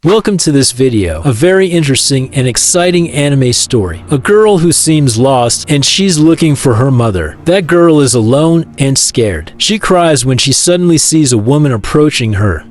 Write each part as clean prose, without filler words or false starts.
Welcome to this video, a very interesting and exciting anime story. A girl who seems lost and she's looking for her mother. That girl is alone and scared. She cries when she suddenly sees a woman approaching her.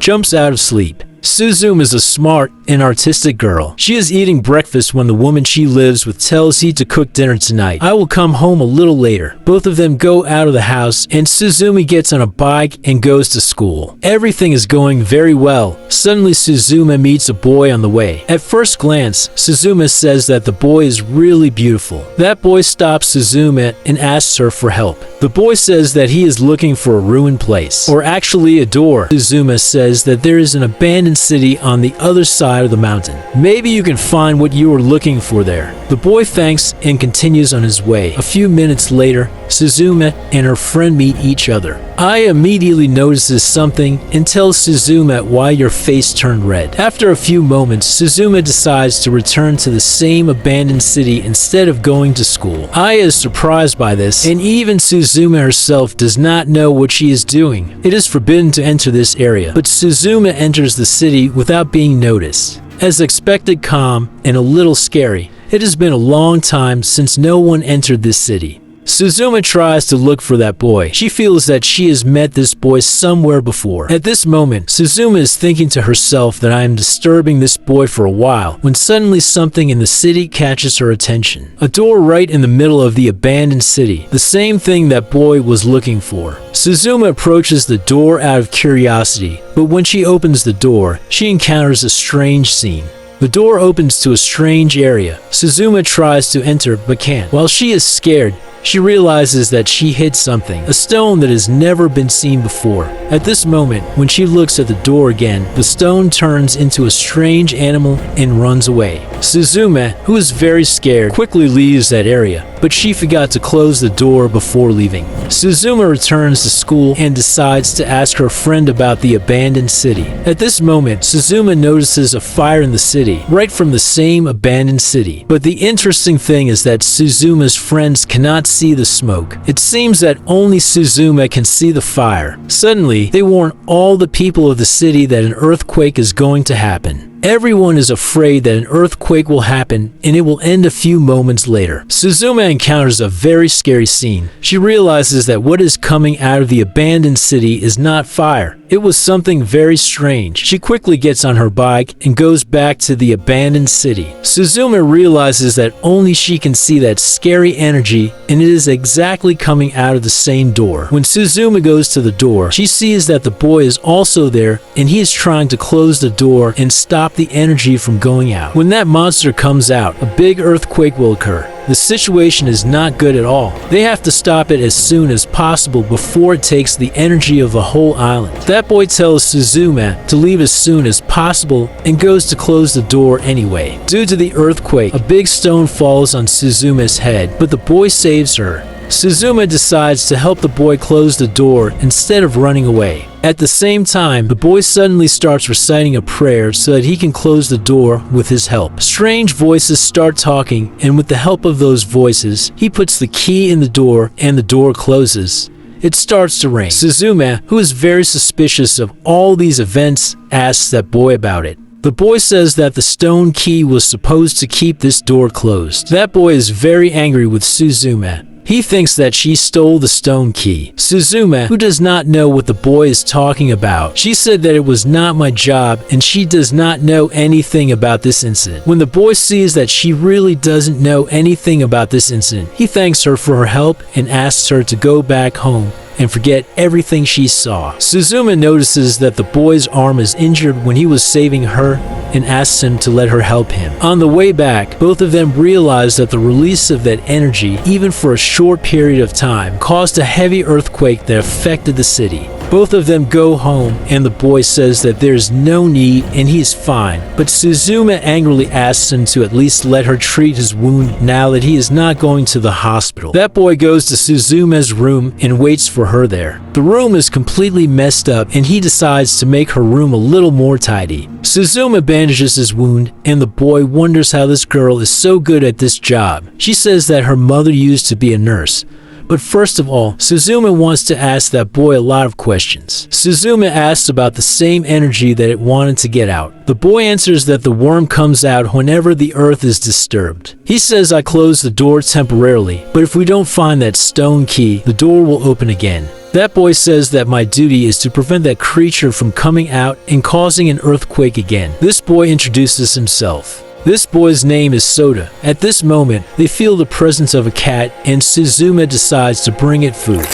Jumps out of sleep. Suzume is a smart and artistic girl. She is eating breakfast when the woman she lives with tells her to cook dinner tonight. I will come home a little later. Both of them go out of the house and Suzume gets on a bike and goes to school. Everything is going very well. Suddenly Suzume meets a boy on the way. At first glance, Suzume says that the boy is really beautiful. That boy stops Suzume and asks her for help. The boy says that he is looking for a ruined place, or actually a door. Suzume says that there is an abandoned city on the other side of the mountain. Maybe you can find what you are looking for there. The boy thanks and continues on his way. A few minutes later, Suzume and her friend meet each other. Ai immediately notices something and tells Suzume why your face turned red. After a few moments, Suzume decides to return to the same abandoned city instead of going to school. Ai is surprised by this, and even Suzume herself does not know what she is doing. It is forbidden to enter this area, but Suzume enters the city without being noticed. As expected, calm and a little scary. It has been a long time since no one entered this city. Suzume tries to look for that boy. She feels that she has met this boy somewhere before. At this moment, Suzume is thinking to herself that I am disturbing this boy for a while, when suddenly something in the city catches her attention. A door right in the middle of the abandoned city. The same thing that boy was looking for. Suzume approaches the door out of curiosity, but when she opens the door, she encounters a strange scene. The door opens to a strange area. Suzume tries to enter but can't. While she is scared, she realizes that she hit something, a stone that has never been seen before. At this moment, when she looks at the door again, the stone turns into a strange animal and runs away. Suzume, who is very scared, quickly leaves that area, but she forgot to close the door before leaving. Suzume returns to school and decides to ask her friend about the abandoned city. At this moment, Suzume notices a fire in the city, right from the same abandoned city. But the interesting thing is that Suzume's friends cannot see the smoke. It seems that only Suzume can see the fire. Suddenly, they warn all the people of the city that an earthquake is going to happen. Everyone is afraid that an earthquake will happen and it will end a few moments later. Suzume encounters a very scary scene. She realizes that what is coming out of the abandoned city is not fire. It was something very strange. She quickly gets on her bike and goes back to the abandoned city. Suzume realizes that only she can see that scary energy, and it is exactly coming out of the same door. When Suzume goes to the door, she sees that the boy is also there and he is trying to close the door and stop the energy from going out. When that monster comes out, a big earthquake will occur. The situation is not good at all. They have to stop it as soon as possible before it takes the energy of the whole island. That boy tells Suzume to leave as soon as possible and goes to close the door anyway. Due to the earthquake, a big stone falls on Suzume's head, but the boy saves her. Suzume decides to help the boy close the door instead of running away. At the same time, the boy suddenly starts reciting a prayer so that he can close the door with his help. Strange voices start talking, and with the help of those voices, he puts the key in the door and the door closes. It starts to rain. Suzume, who is very suspicious of all these events, asks that boy about it. The boy says that the stone key was supposed to keep this door closed. That boy is very angry with Suzume. He thinks that she stole the stone key. Suzume, who does not know what the boy is talking about, she said that it was not my job and she does not know anything about this incident. When the boy sees that she really doesn't know anything about this incident, he thanks her for her help and asks her to go back home and forget everything she saw. Suzume notices that the boy's arm is injured when he was saving her and asks him to let her help him. On the way back, both of them realize that the release of that energy, even for a short period of time, caused a heavy earthquake that affected the city. Both of them go home and the boy says that there's no need and he's fine, but Suzume angrily asks him to at least let her treat his wound now that he is not going to the hospital. That boy goes to Suzume's room and waits for her there. The room is completely messed up and he decides to make her room a little more tidy. Suzume bandages his wound and the boy wonders how this girl is so good at this job. She says that her mother used to be a nurse, But first of all, Suzume wants to ask that boy a lot of questions. Suzume asks about the same energy that it wanted to get out. The boy answers that the worm comes out whenever the earth is disturbed. He says, I closed the door temporarily, but if we don't find that stone key, the door will open again. That boy says that my duty is to prevent that creature from coming out and causing an earthquake again. This boy introduces himself. This boy's name is Soda. At this moment, they feel the presence of a cat and Suzume decides to bring it food.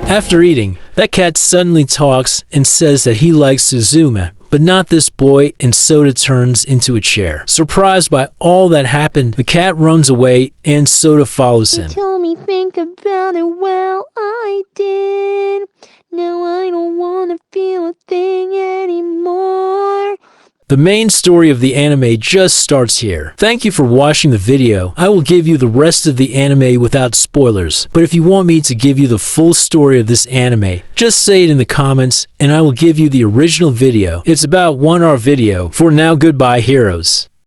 After eating, that cat suddenly talks and says that he likes Suzume, but not this boy, and Soda turns into a chair. Surprised by all that happened, the cat runs away and Soda follows him. You told me think about it, well I did. Now I don't wanna feel a thing anymore. The main story of the anime just starts here. Thank you for watching the video. I will give you the rest of the anime without spoilers, but if you want me to give you the full story of this anime, just say it in the comments and I will give you the original video. It's about 1 hour video. For now, goodbye heroes.